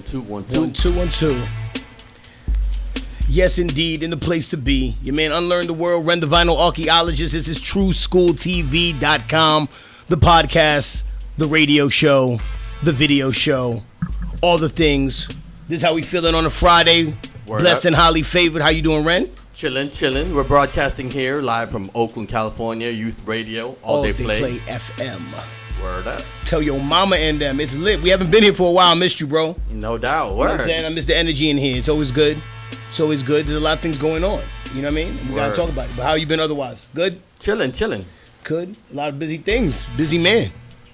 2, 1, 2. 1, 2, 1, 2. Yes, indeed, in the place to be. Your man, Unlearn the World, Ren the Vinyl Archaeologist. This is TrueSchoolTV.com, the podcast, the radio show, the video show, all the things. This is how we feeling on a Friday. Word Blessed up. and highly favored. How you doing, Ren? Chillin'. We're broadcasting here live from Oakland, California, Youth Radio, All Day Play. FM. Word up. Tell your mama and them. It's lit. We haven't been here for a while. I missed you, bro. No doubt. You know Word. what I'm saying? I miss the energy in here. It's always good. It's always good. There's a lot of things going on. You know what I mean? We got to talk about it. But how you been otherwise? Good? Chillin'. Good. A lot of busy things. Busy man.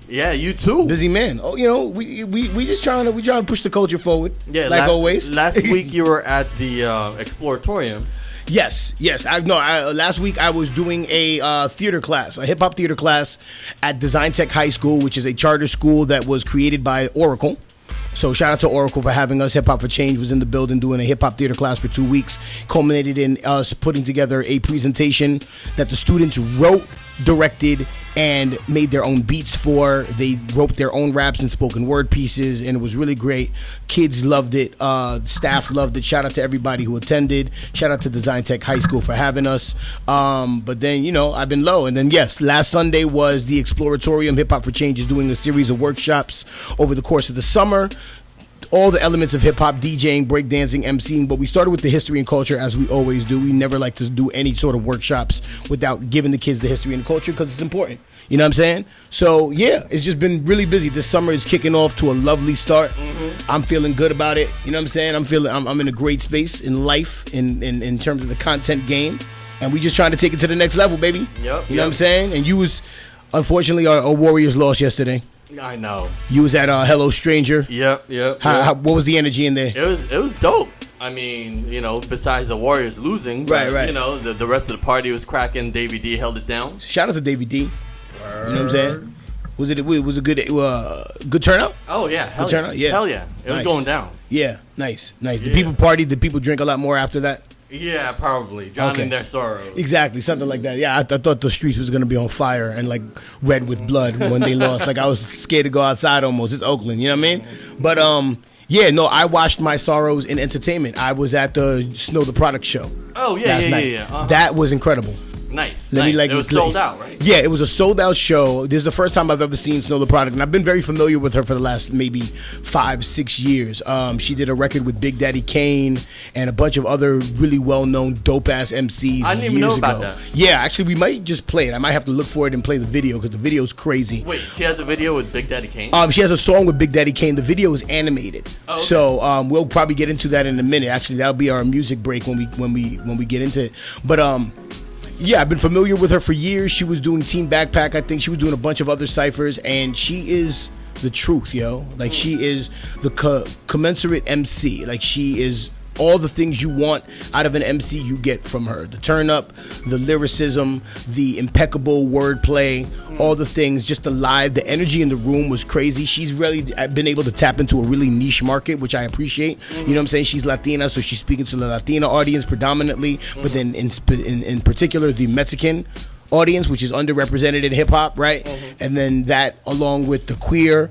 Yeah, you too. Busy man. Oh, you know, we just trying to push the culture forward. Yeah, like always. Last week you were at the Exploratorium. Yes. Last week I was doing a theater class, a hip hop theater class at Design Tech High School, which is a charter school that was created by Oracle. So shout out to Oracle for having us. Hip Hop for Change was in the building doing a hip hop theater class for 2 weeks. Culminated in us putting together a presentation that the students wrote, directed, and made their own beats for. They wrote their own raps and spoken word pieces, and it was really great. Kids loved it. Staff loved it. Shout out to everybody who attended. Shout out to Design Tech High School for having us. But then, I've been low. And then, yes, last Sunday was the Exploratorium. Hip Hop for Change is doing a series of workshops over the course of the summer. All the elements of hip-hop, DJing, breakdancing, MCing, but we started with the history and culture as we always do. We never like to do any sort of workshops without giving the kids the history and culture because it's important. You know what I'm saying? So, yeah, it's just been really busy. This summer is kicking off to a lovely start. Mm-hmm. I'm feeling good about it. You know what I'm saying? I'm in a great space in life in terms of the content game, and we just trying to take it to the next level, baby. Yep. You know what I'm saying? And you was, unfortunately, our Warriors lost yesterday. I know. You was at Hello Stranger. Yep. What was the energy in there? It was dope. I mean, besides the Warriors losing, right. The rest of the party was cracking. Davey D held it down. Shout out to Davey D. Word. You know what I'm saying? Was it a good turnout? Oh yeah, good turnout. Yeah, hell yeah. It was going down. Yeah, nice. Yeah. Did people party? Did people drink a lot more after that? Yeah, probably. Drowning their sorrow. Exactly, something like that. Yeah, I thought the streets was going to be on fire and like red with blood when they lost. Like I was scared to go outside almost. It's Oakland, you know what I mean? But I watched my sorrows in entertainment. I was at the Snow the Product show. Oh, yeah, last night. Uh-huh. That was incredible. Nice. It was sold out, right? Yeah, it was a sold out show. This is the first time I've ever seen Snow the Product, and I've been very familiar with her for the last maybe 5-6 years. She did a record with Big Daddy Kane and a bunch of other really well known dope ass MCs. I didn't even know about that. Yeah, actually, we might just play it. I might have to look for it and play the video because the video's crazy. Wait, she has a video with Big Daddy Kane? She has a song with Big Daddy Kane. The video is animated, okay. So we'll probably get into that in a minute. Actually, that'll be our music break when we get into it. But yeah, I've been familiar with her for years. She was doing Team Backpack. I think she was doing a bunch of other ciphers, and she is the truth, yo. Like, she is the commensurate MC. Like, she is all the things you want out of an MC you get from her. The turn up, the lyricism, the impeccable wordplay, all the things, just the live, the energy in the room was crazy. She's really been able to tap into a really niche market, which I appreciate. You know what I'm saying? She's Latina, so she's speaking to the Latina audience predominantly, but then in particular, the Mexican audience, which is underrepresented in hip hop, right? And then that along with the queer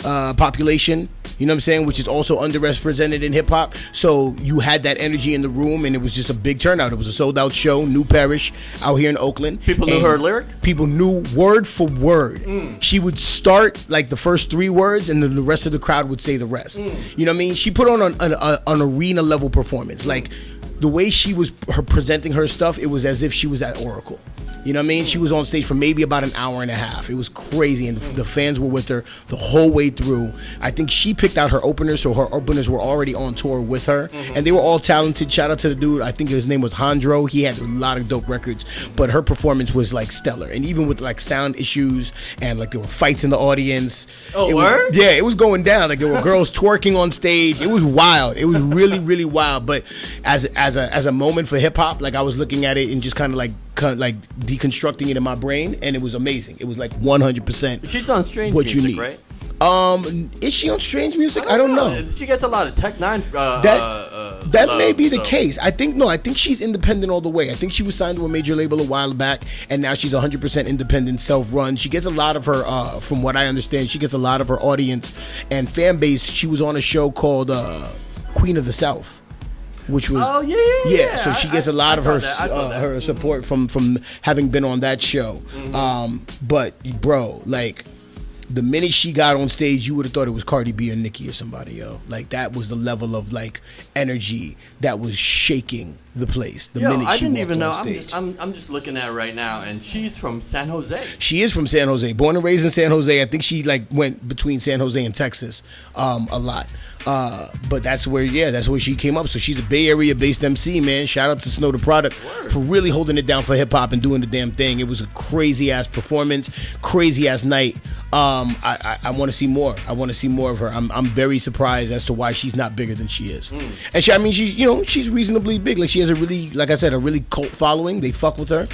population, you know what I'm saying, which is also underrepresented in hip hop. So you had that energy in the room, and it was just a big turnout. It was a sold out show, New Parish, out here in Oakland. People knew her lyrics? People knew word for word. She would start like the first 3 words, and then the rest of the crowd would say the rest. You know what I mean? She put on an arena level performance. Like, the way she was presenting her stuff, it was as if she was at Oracle. You know what I mean? She was on stage for maybe about an hour and a half. It was crazy, and the fans were with her the whole way through. I think she picked out her openers, so her openers were already on tour with her, and they were all talented. Shout out to the dude. I think his name was Hondro. He had a lot of dope records, but her performance was like stellar. And even with like sound issues and like there were fights in the audience. Oh, word? Yeah, it was going down. Like there were girls twerking on stage. It was wild. It was really, really wild. But as a moment for hip hop, like I was looking at it and just kind of like deconstructing it in my brain, and it was amazing. It was like 100%. She's on Strange what Music, you need. Right? Is she on Strange Music? I don't know. She gets a lot of Tech 9 That love, may be the so. case. I think she's independent all the way. I think she was signed to a major label a while back, and now she's 100% independent, self-run. She gets a lot of her, from what I understand, she gets a lot of her audience and fan base. She was on a show called Queen of the South, which was yeah. So she gets a lot of her her support from having been on that show. But bro, like, the minute she got on stage, you would have thought it was Cardi B or Nicki or somebody, yo. Like, that was the level of, like, energy that was shaking the place. The minute I she didn't walked even know. on stage. I'm just looking at it right now, and she's from San Jose. She is from San Jose, born and raised in San Jose. I think she like went between San Jose and Texas a lot. But that's where she came up. So she's a Bay Area based MC, man. Shout out to Snow the Product for really holding it down for hip hop and doing the damn thing. It was a crazy ass performance, crazy ass night. I want to see more. I want to see more of her. I'm very surprised as to why she's not bigger than she is. And she's reasonably big. Like, she has a really, like I said, a really cult following. They fuck with her.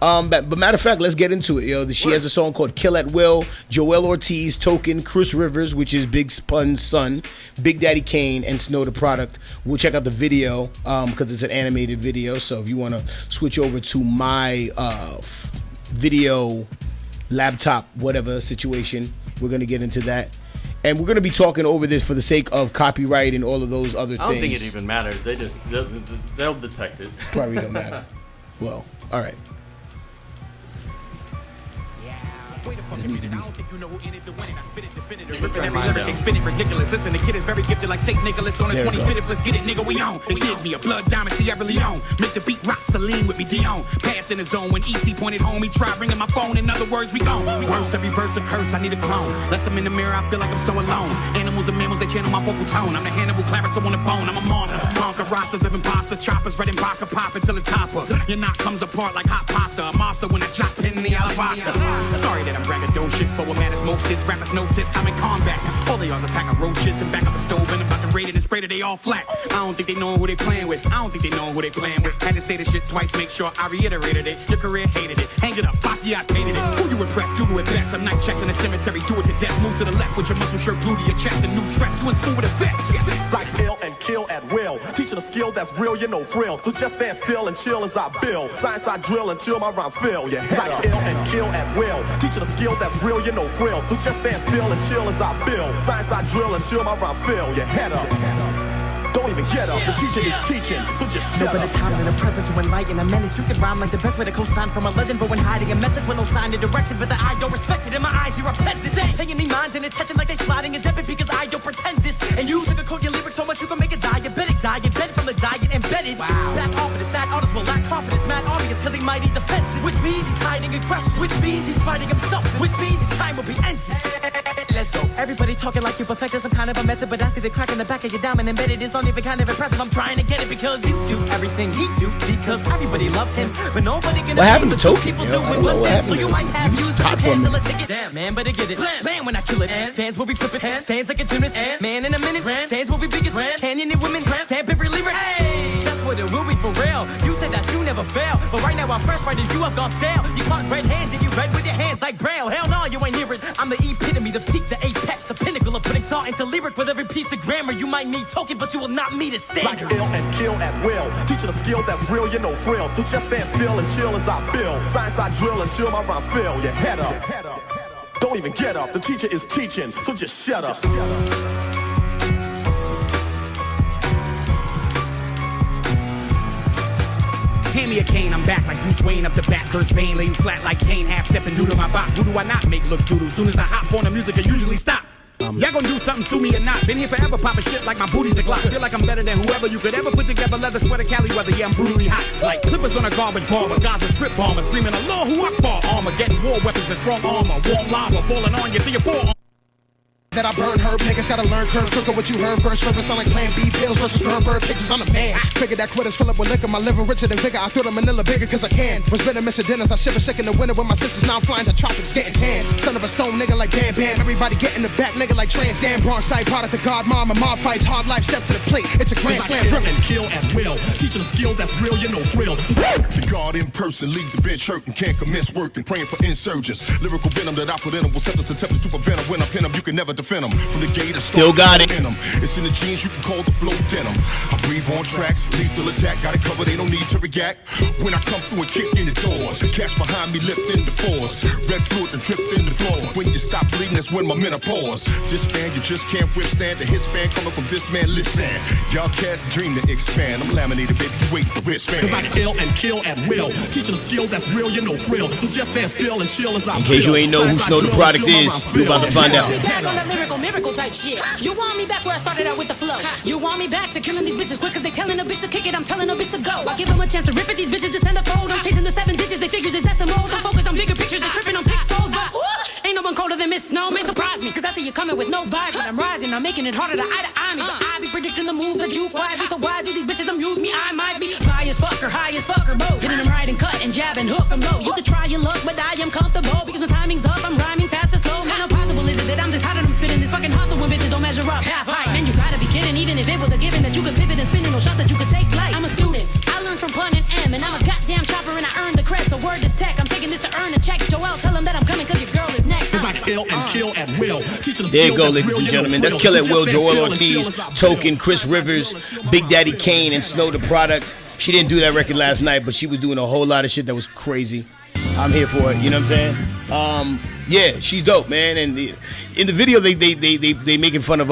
But but matter of fact, let's get into it. Yo, she has a song called "Kill at Will." Joel Ortiz, Token, Chris Rivers, which is Big Pun's son, Big Daddy Kane, and Snow the Product. We'll check out the video because it's an animated video. So if you want to switch over to my video laptop, whatever situation, we're gonna get into that. And we're going to be talking over this for the sake of copyright and all of those other things. I don't think it even matters. They'll detect it. Probably don't matter. Well, all right. This needs to be. Spin it ridiculous. Listen, the kid is very gifted like St. Nicholas on a 20 fitted. Let's get it, nigga. We on. They give me a blood diamond, Sierra Leone. Make the beat rock Celine with me, Dion. Pass in the zone when E.T. pointed home. He tried ringing my phone. In other words, we gone. Worse, every verse a curse. I need a clone. Less I'm in the mirror, I feel like I'm so alone. Animals and mammals, they channel my vocal tone. I'm the Hannibal Clarice on the bone. I'm a monster. Conquer rosters of imposters. Choppers, red and vodka pop until the topper. Your knot comes apart like hot pasta. A monster when I drop in the alabasta. Sorry that I'm braggadocious. For what matters most is rappers notice I'm in combat. All they are is a pack of roaches and back up a stove and about to raid it and spray it, they all flat. I don't think they know who they playing with. I don't think they know who they playing with. Had to say this shit twice, make sure I reiterated it. Your career hated it. Hang it up, Basquiat painted it. Who you impressed? Do it best. Some night checks in the cemetery. Do it to death. Move to the left with your muscle shirt glued to your chest and new dress. You in school with a vet. Like ill and kill at will. Teaching a skill that's real, you know frill. So just stand still and chill as I build. Science I drill until my rhymes fill. Yeah, like ill and kill at will. Teaching a skill that's real, you know frill. So just stand still and chill as I build. Science I drill until my rhymes fill. Yeah, head up. Don't even get up, the teacher is teaching, so just shut up. No better time than a present to enlighten a menace. You can rhyme like the best way to co-sign from a legend, but when hiding a message with no sign of direction, but the eye don't respect it. In my eyes, you're a peasant. Paying me minds and attention like they sliding a debit because I don't pretend this. And you sugarcoat your lyrics so much you can make a diabetic die in bed from the diet embedded. Wow. Back confidence, that artist will lack confidence. Mad obvious because he might eat defensive, which means he's hiding aggression, which means he's fighting himself, which means his time will be ended. Let's go. Everybody talking like you perfected some kind of a method, but I see the crack in the back of your diamond embedded. It's not even kind of impressive. I'm trying to get it because you do everything he do because everybody love him, but nobody can. What happened to Token? People do it with them, so you might have used the hot for hands me. to let take it. Damn, man, better get it. Bam, when I kill it. And fans will be flipping. Stands like a gymnast. And man, in a minute. Stands will be biggest. Canyon and women. Stamp every lyric. Hey, that's what it will be for real. You said that you never fail, but right now I'm fresh right as you have gone stale. You caught red hands and you read with your hands like Braille. Hell no, you ain't hear it. I'm the epitome, the peak, the apex, the pinnacle of putting thought into lyric with every piece of grammar. You might need Token, but you will not meet a standard. Like ill and kill at will. Teaching a skill that's real, you know frill. So just stand still and chill as I build. Science I drill until my rhymes fill. Yeah, head up. Don't even get up, the teacher is teaching, so just shut up. Hand me a cane, I'm back like Bruce Wayne up the back, first vein, laying flat like Kane, half stepping due to my box. Who do I not make look doodle? Soon as I hop on the music, I usually stop. Y'all gonna do something to me or not? Been here forever, popping shit like my booty's a Glock. Feel like I'm better than whoever you could ever put together. Leather sweater, Cali weather, yeah, I'm brutally hot. Like clippers on a garbage bomber, Gaza strip bomber, screaming Allahu Akbar, armor, getting war weapons and strong armor, warm lava falling on you till you're forearm. That I burn herb, niggas gotta learn curves. Look at what you heard first. Rappers sound like Plan B pills versus Nuremberg pictures. I'm the man. Figured that quitters fill up with liquor. My liver richer than vigor. I threw the manila bigger cause I can. Was better missing dinners. I shiver sick in the winter with my sisters. Now I'm flying to tropics getting tans. Son of a stone nigga like Bam Bam. Everybody get in the back nigga like Trans Am. Bronx side product of God mom. And mob fights. Hard life step to the plate. It's a grand slam Ill and kill at will. Teaching a skill that's real, you know thrill. The guard in person, leave the bench hurting, can't commence working, praying for insurgents. Lyrical venom that I put in them will set us attempting to prevent them. When I pin them, you can never defend them. From the gate, I Still got it. It's in the jeans, you can call the flow denim. I breathe on tracks, lethal attack, got it covered, they don't need to react. When I come through and kick in the doors, cash behind me, lift in the fours. Red fluid and dripped in the floor. When you stop bleeding, that's when my menopause. This band, you just can't withstand the hit span coming from this man. Listen, y'all cats dream to expand. I'm laminated, baby, you wait for wristband. Cause I kill and kill at will. Teaching a skill that's real, you know thrill. So just stand still and chill as I In case you ain't know who Snow the Product is, you about to find out. Back on that lyrical miracle type shit. You want me back where I started out with the flow. You want me back to killing these bitches quick cause they telling a bitch to kick it, I'm telling a bitch to go. I give them a chance to rip it, these bitches just stand up fold. I'm chasing the 7 digits, they figures it's decimals. I'm focused on bigger pictures, they're tripping on pixels. But ain't no one colder than Miss Snow. May surprise me, cause I see you coming with no vibes. But I'm rising, I'm making it harder to eye me. But I be predicting the moves that you quietly. So why do these bitches amuse me? I might be high as fuck or both. Hitting them right and cut and jab and hook them low. You could try your luck, but I am comfortable. Because the timing's up, I'm rhyming fast and slow. How possible is it that I'm this hot and I'm spitting this fucking hustle when bitches don't measure up half height? Man, you gotta be kidding, even if it was a given that you could pivot and spin in no shot that you could take flight. I'm a student, I learned from pun and M, and I'm a goddamn chopper and I earned the cred. So word to tech, I'm taking this to earn a check. Joel, tell them that I'm coming cause your girl is next. Cause I kill and kill at will. There you go, ladies and gentlemen. That's Kill at Will, Joel Ortiz, Token, Chris Rivers, Big Daddy Kane, and Snow the Product. She didn't do that record last night, but she was doing a whole lot of shit that was crazy. I'm here for it, you know what I'm saying? Yeah, she's dope, man. And in the video, they making fun of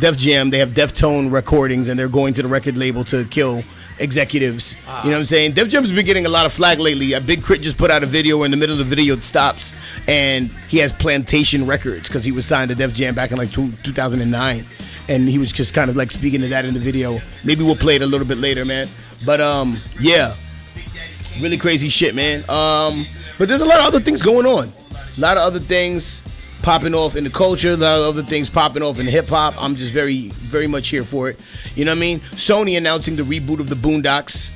Def Jam. They have Deftone recordings, and they're going to the record label to kill executives. You know what I'm saying? Def Jam's been getting a lot of flack lately. Big Crit just put out a video where in the middle of the video it stops, and he has Plantation Records because he was signed to Def Jam back in like 2009, and he was just kind of like speaking to that in the video. Maybe we'll play it a little bit later, man. But yeah, really crazy shit, man. But there's a lot of other things going on. A lot of other things popping off in the culture. A lot of other things popping off in hip hop. I'm just very, very much here for it. You know what I mean? Sony announcing the reboot of the Boondocks.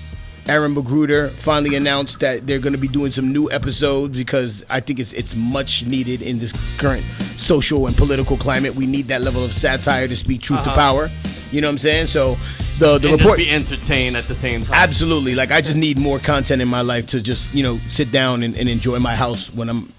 Aaron Magruder finally announced that they're going to be doing some new episodes because I think it's much needed in this current social and political climate. We need that level of satire to speak truth to power. You know what I'm saying? So the report, just be entertained at the same time. Absolutely. Like I just need more content in my life to just, you know, sit down and enjoy my house whenever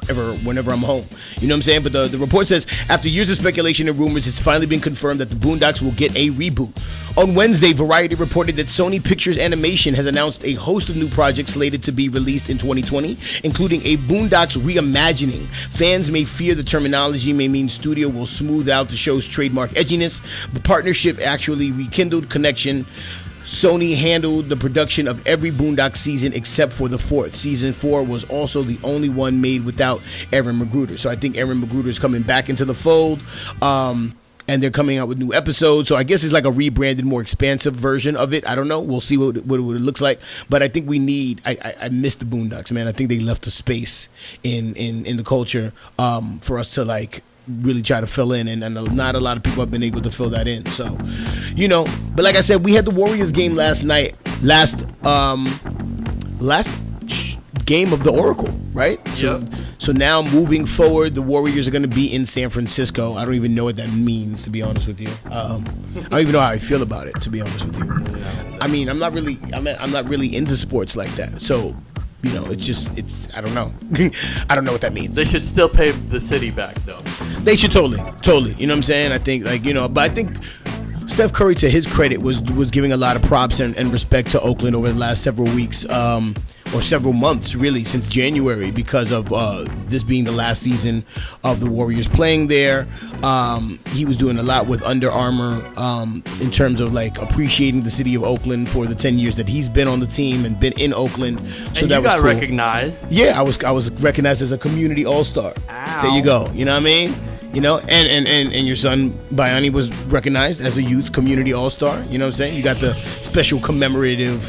I'm home. You know what I'm saying? But the report says after years of speculation and rumors, it's finally been confirmed that the Boondocks will get a reboot. On Wednesday, Variety reported that Sony Pictures Animation has announced a host of new projects slated to be released in 2020, including a Boondocks reimagining. Fans may fear the terminology may mean studio will smooth out the show's trademark edginess. The partnership actually rekindled connection. Sony handled the production of every Boondocks season except for the 4th. Season 4 was also the only one made without Aaron Magruder. So I think Aaron Magruder is coming back into the fold. And they're coming out with new episodes. So I guess it's like a rebranded, more expansive version of it. I don't know. We'll see what it looks like. But I think we need... I miss the Boondocks, man. I think they left a space in the culture for us to, like, really try to fill in. And not a lot of people have been able to fill that in. So, you know. But like I said, we had the Warriors game last night. Last game of the Oracle, right? So now moving forward, the Warriors are going to be in San Francisco. I don't even know what that means, to be honest with you. I don't even know how I feel about it, to be honest with you. I mean, I'm not really into sports like that. So, you know, it's I don't know. I don't know what that means. They should still pay the city back, though. They should totally. You know what I'm saying? I think, like, you know, but I think Steph Curry, to his credit, was giving a lot of props and respect to Oakland over the last several weeks. Or several months, really, since January, because of this being the last season of the Warriors playing there. He was doing a lot with Under Armour in terms of, like, appreciating the city of Oakland for the 10 years that he's been on the team and been in Oakland. So and that you got was cool. recognized. Yeah, I was recognized as a community all-star. Ow. There you go. You know what I mean? You know, and your son Bayani was recognized as a youth community all-star. You know what I'm saying? You got the special commemorative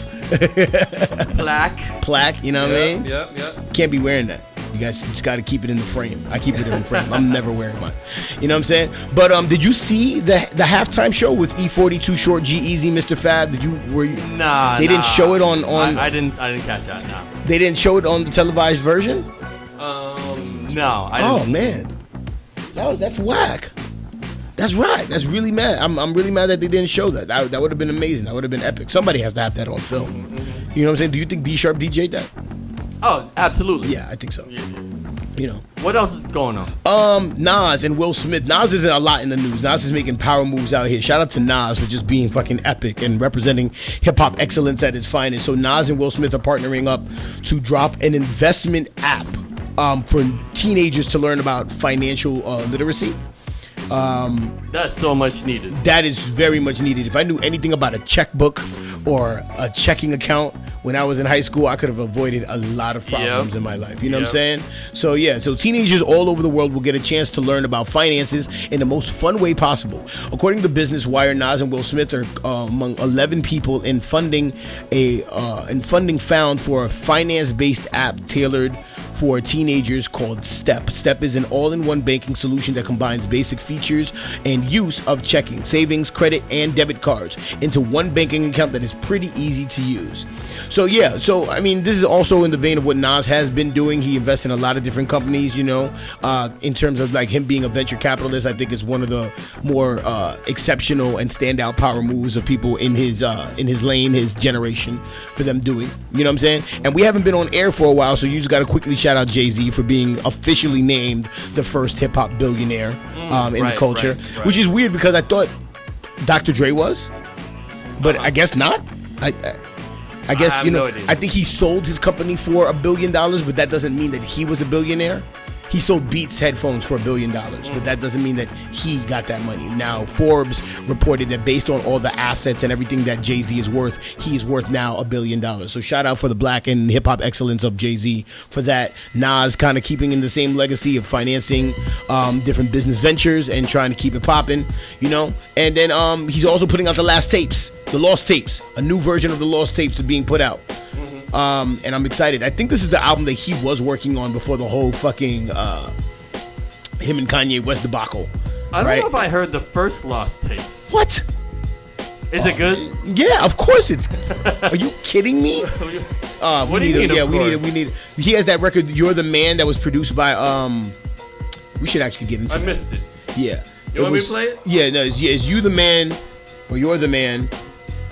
plaque, you know what I mean? Yep. Can't be wearing that. You guys just got to keep it in the frame. I keep it in the frame. I'm never wearing mine. You know what I'm saying? But did you see the halftime show with E42, Short, G-Eazy, Mr. Fab? Nah. They didn't show it on I didn't catch that. No. They didn't show it on the televised version? No. I didn't. Oh man, that's whack. That's right. That's really mad. I'm really mad that they didn't show that. That would have been amazing. That would have been epic. Somebody has to have that on film. You know what I'm saying? Do you think D Sharp DJ'd that? Oh, absolutely. Yeah, I think so. Yeah. What else is going on? Nas and Will Smith. Nas isn't a lot in the news. Nas is making power moves out here. Shout out to Nas for just being fucking epic and representing hip-hop excellence at its finest. So Nas and Will Smith are partnering up to drop an investment app for teenagers to learn about financial literacy. That's so much needed. That is very much needed. If I knew anything about a checkbook or a checking account when I was in high school, I could have avoided a lot of problems in my life. You know what I'm saying? So yeah, so teenagers all over the world will get a chance to learn about finances in the most fun way possible. According to Business Wire, Nas and Will Smith are among 11 people in funding found for a finance-based app tailored for teenagers called Step. Step is an all-in-one banking solution that combines basic features and use of checking, savings, credit, and debit cards into one banking account that is pretty easy to use. So yeah, I mean, this is also in the vein of what Nas has been doing. He invests in a lot of different companies, in terms of like him being a venture capitalist. I think it's one of the more exceptional and standout power moves of people in his lane, his generation, for them doing. You know what I'm saying? And we haven't been on air for a while, so you just got to quickly shout out Jay-Z for being officially named the first hip-hop billionaire in the culture, which is weird because I thought Dr. Dre was, but I guess not. I guess, no idea. I think he sold his company for $1 billion, but that doesn't mean that he was a billionaire. He sold Beats headphones for $1 billion, but that doesn't mean that he got that money. Now, Forbes reported that based on all the assets and everything that Jay-Z is worth, he is worth now $1 billion. So shout out for the black and hip-hop excellence of Jay-Z for that. Nas kind of keeping in the same legacy of financing different business ventures and trying to keep it popping, And then he's also putting out the Lost Tapes. A new version of the Lost Tapes is being put out. And I'm excited. I think this is the album that he was working on before the whole fucking him and Kanye West debacle. I don't know if I heard the first Lost Tapes. What? Is it good? Yeah, of course it's good. Are you kidding me? What do you mean? We need. He has that record, You're the Man, that was produced by. We should actually get into it. I missed it. Yeah. You want me to play it? Yeah, no, it's You the Man or You're the Man.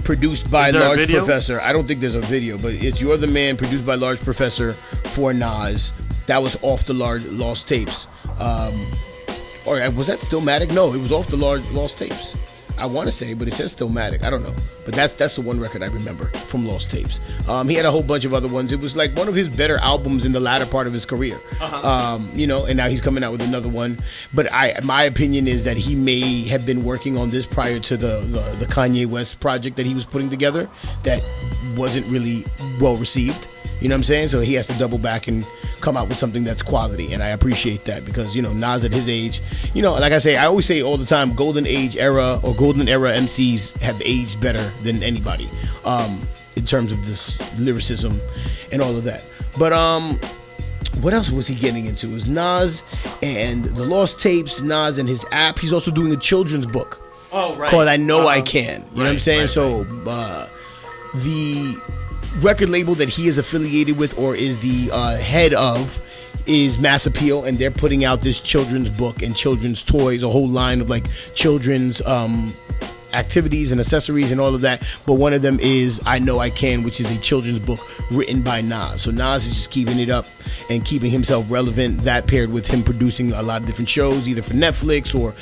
Produced by Large Professor. I don't think there's a video, but it's You're the Man, produced by Large Professor for Nas. That was off the Lost Tapes. Or was that Stillmatic? No, it was off the Lost Tapes. I want to say, but it says Stillmatic. I don't know. But that's the one record I remember from Lost Tapes. He had a whole bunch of other ones. It was like one of his better albums in the latter part of his career. And now he's coming out with another one. But my opinion is that he may have been working on this prior to the Kanye West project that he was putting together that wasn't really well received. You know what I'm saying? So he has to double back and come out with something that's quality, and I appreciate that because Nas at his age, like I always say all the time, golden era MCs have aged better than anybody in terms of this lyricism and all of that. But what else was he getting into? It was Nas and the Lost Tapes, Nas and his app. He's also doing a children's book called I Know I Can. You know what I'm saying? So the record label that he is affiliated with or is the head of is Mass Appeal, and they're putting out this children's book and children's toys, a whole line of like children's activities and accessories and all of that. But one of them is I Know I Can, which is a children's book written by Nas. So Nas is just keeping it up and keeping himself relevant. That paired with him producing a lot of different shows, either for Netflix or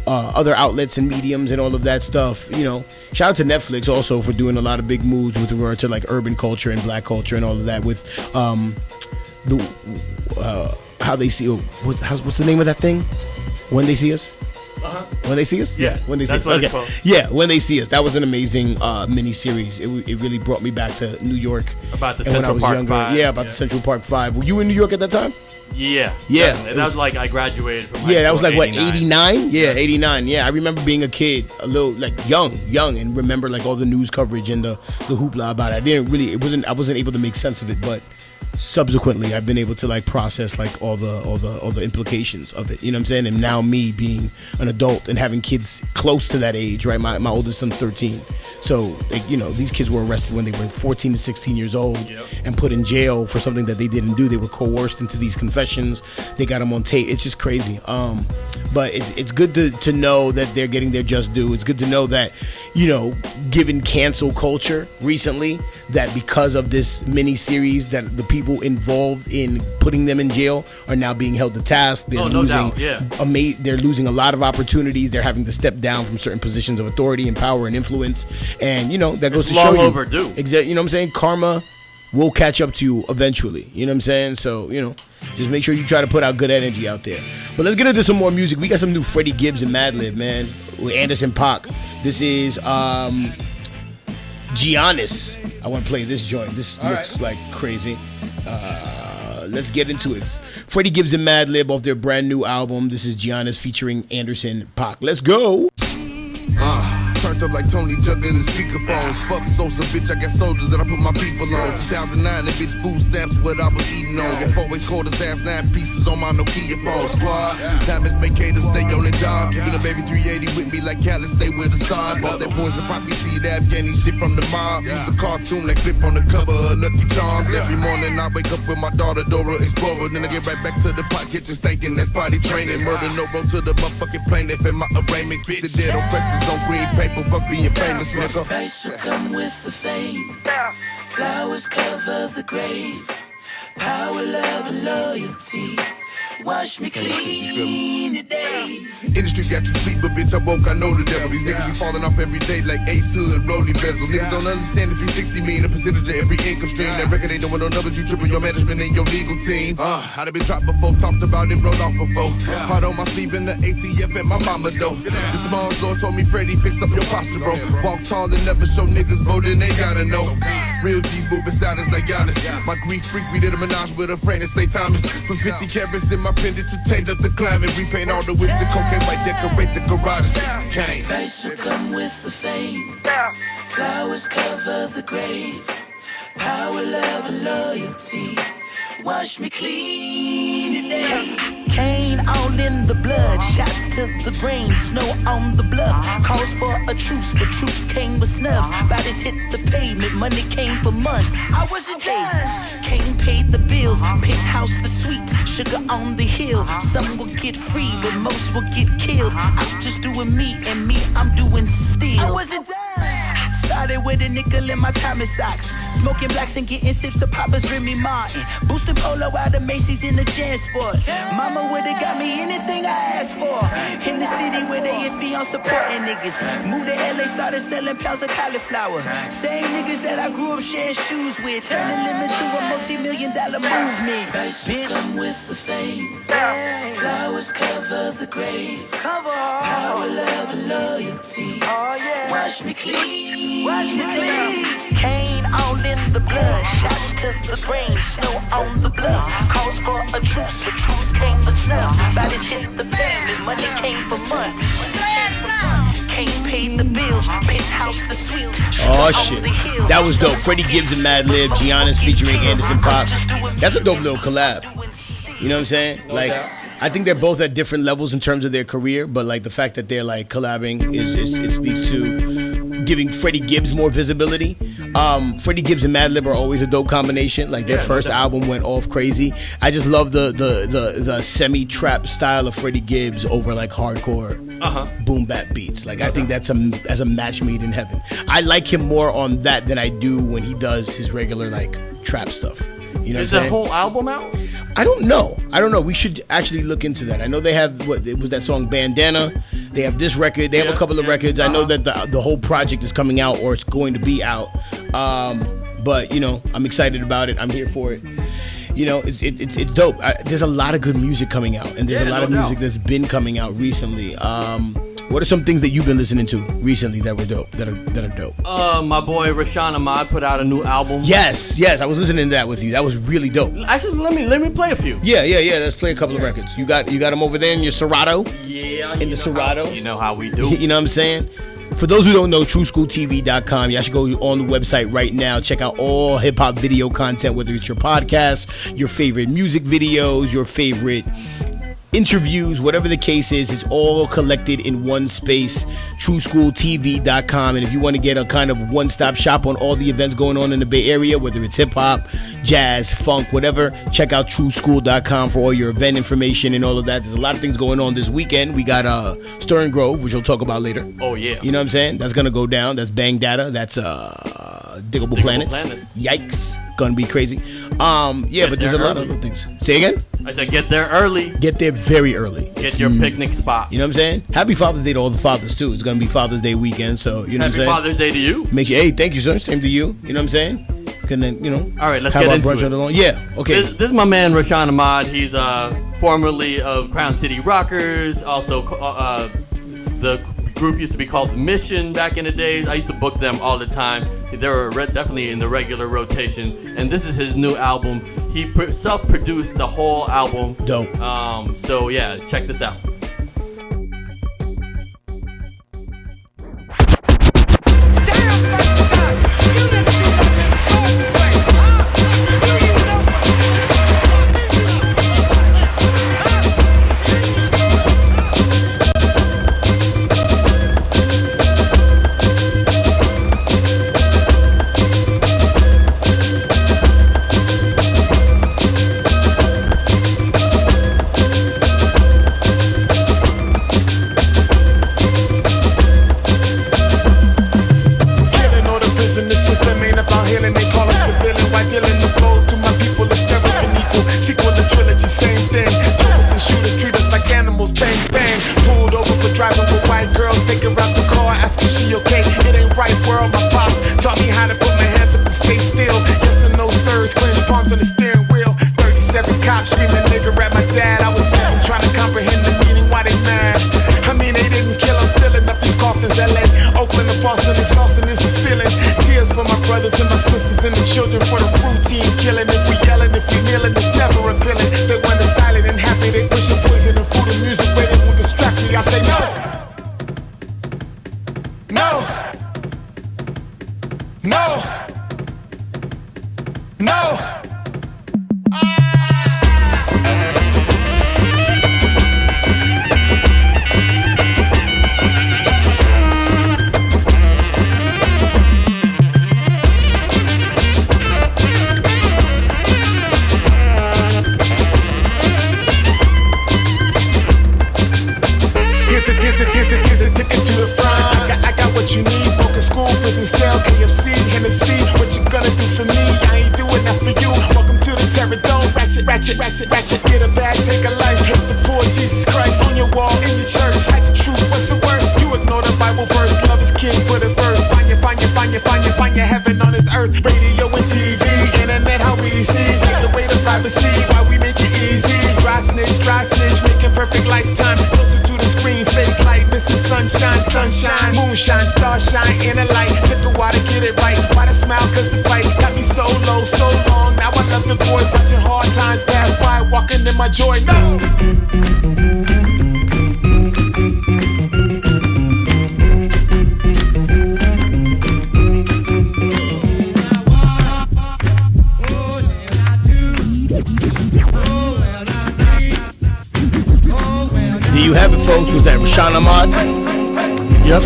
other outlets and mediums and all of that stuff. Shout out to Netflix also for doing a lot of big moves with regard to like urban culture and black culture and all of that with how they see what's the name of that thing? When They See Us? When They See Us? Yeah. When They See Us. Okay. Yeah, When They See Us. That was an amazing mini-series. It really brought me back to New York. About the Central Park 5. Yeah, about the Central Park 5. Were you in New York at that time? Yeah. That was like I graduated from high that was school, like 89? Yeah, 89. Yeah, I remember being a kid, a little like young, and remember like all the news coverage and the hoopla about it. I wasn't able to make sense of it, but subsequently I've been able to like process like all the implications of it. You know what I'm saying? And now me being an adult and having kids close to that age, right? My oldest son's 13. So, these kids were arrested when they were 14 to 16 years old and put in jail for something that they didn't do. They were coerced into these confessions. They got them on tape. It's just crazy. But it's good to know that they're getting their just due. It's good to know that, given cancel culture recently, that because of this mini series, that the people involved in putting them in jail are now being held to task. They're they're losing a lot of opportunities. They're having to step down from certain positions of authority and power and influence. And that goes to show you. Long overdue. Exactly. You know what I'm saying? Karma will catch up to you eventually. You know what I'm saying? So, just make sure you try to put out good energy out there. But let's get into some more music. We got some new Freddie Gibbs and Madlib, man, with Anderson .Paak. This is Giannis. I want to play this joint. This looks like crazy. Let's get into it. Freddie Gibbs and Madlib off their brand new album. This is Giannis featuring Anderson .Paak. Let's go. Turned up like Tony juggling the speakerphones. Fuck Sosa, bitch, I got soldiers that I put my people on. 2009, the bitch food stamps what I was eating on. Got always called us half 9 pieces on my Nokia phone. Squad, diamonds make haters stay on the job. Keeping a baby 380 with me like Cali, stay with the side. Bought that poison poppy seed, Afghani shit from the mob. Used a cartoon like flip on the cover of Lucky Charms. Every morning I wake up with my daughter Dora Explorer. Then I get right back to the pot kitchen stinking. That's body training. Murder no road to the motherfucking plaintiff in my arraignment. The dead oppressors on green paper. Fuck being famous, nigga. Price will come with the fame. Flowers cover the grave. Power, love, and loyalty. Wash me clean today. Industry got you sleep, but bitch, I woke, I know the devil. These niggas be falling off every day like Ace Hood, Rolly Bezel. Niggas don't understand the 360 mean a percentage of every income stream. That record ain't doing no numbers, you tripping your management and your legal team. I'd have been dropped before, talked about it, rolled off before. Hard on my sleeve in the ATF at my mama though. The small door told me, Freddie, fix up your posture, bro. Walk tall and never show niggas more than they gotta know. Real G's moving silence like Giannis. My grief freak, we did a menage with a friend and St. Thomas. For 50 carats in my pendant to change up the climate. Repaint all the whips, the cocaine white, decorate the garages. Price will come with the fame. Flowers cover the grave. Power, love, and loyalty. Wash me clean today. Cane all in the blood, shots to the brain, snow on the bluff. Calls for a truce, but troops came with snubs. Bodies hit the pavement, money came for months. I wasn't done. Kane paid the bills, penthouse the suite, sugar on the hill. Some will get free, but most will get killed. I'm just doing me, and me I'm doing still. I wasn't done. Started with a nickel in my Thomas socks. Smoking blacks and getting sips of Papa's Remy Martin. Boosting polo out of Macy's in the JanSport. Mama would've got me anything I asked for. In the city where they iffy on supporting niggas. Moved to LA, started selling pounds of cauliflower. Same niggas that I grew up sharing shoes with. Turning them into a multi-million-dollar movement. Bitch, come with the fame. Flowers cover the grave. Power, love, and loyalty. Wash me clean. Wash me clean. Cane all in the blood, shots to the brain, snow on the bluff. Calls for a truce, but truce came for snuff. Bodies hit the pavement, money came for months. Cane paid the bills, penthouse the suite. Oh shit, that was dope. Freddie Gibbs and Madlib, Giannis featuring Anderson .Paak. That's a dope little collab. You know what I'm saying? Like, I think they're both at different levels in terms of their career, but like the fact that they're like collabing it speaks to giving Freddie Gibbs more visibility. Freddie Gibbs and Madlib are always a dope combination. Like their first album went off crazy. I just love the semi-trap style of Freddie Gibbs over like hardcore boom bap beats. Like I think that's a match made in heaven. I like him more on that than I do when he does his regular like trap stuff. You know, is the whole album out? I don't know. We should actually look into that. I know they have it was that song Bandana. They have this record. They have a couple of records. I know that the whole project is coming out or it's going to be out. But you know, I'm excited about it. I'm here for it. You know, it's dope. There's a lot of good music coming out, and there's a lot of music that's been coming out recently. What are some things that you've been listening to recently that were dope? That are dope. My boy Rashawn Ahmad put out a new album. Yes, I was listening to that with you. That was really dope. Actually, let me play a few. Yeah. Let's play a couple of records. You got them over there in your Serato. Yeah, in the Serato. You know how we do. You know what I'm saying? For those who don't know, TrueSchoolTV.com, you should go on the website right now. Check out all hip-hop video content, whether it's your podcast, your favorite music videos, your favorite interviews, whatever the case is, it's all collected in one space, TrueSchoolTV.com. And if you want to get a kind of one-stop shop on all the events going on in the Bay Area, whether it's hip-hop, jazz, funk, whatever, check out TrueSchool.com for all your event information and all of that. There's a lot of things going on this weekend. We got Stern Grove, which we'll talk about later. Oh, yeah. You know what I'm saying? That's going to go down. That's Bang Data. That's Diggable Planets. Yikes. Gonna be crazy. Yeah, but there's a lot of other things. Say again? I said get there early. Get there very early. Get your picnic spot. You know what I'm saying? Happy Father's Day to all the fathers, too. It's gonna be Father's Day weekend, so you know what I'm saying? Happy Father's Day to you. Hey, thank you, sir. Same to you. You know what I'm saying? Gonna, all right, let's have get our into brunch it. on the lawn. Yeah, okay. This is my man, Rashawn Ahmad. He's formerly of Crown City Rockers. Also, the group used to be called The Mission back in the days. I used to book them all the time. They were definitely in the regular rotation. And this is his new album. He self-produced the whole album. Dope. So yeah, check this out.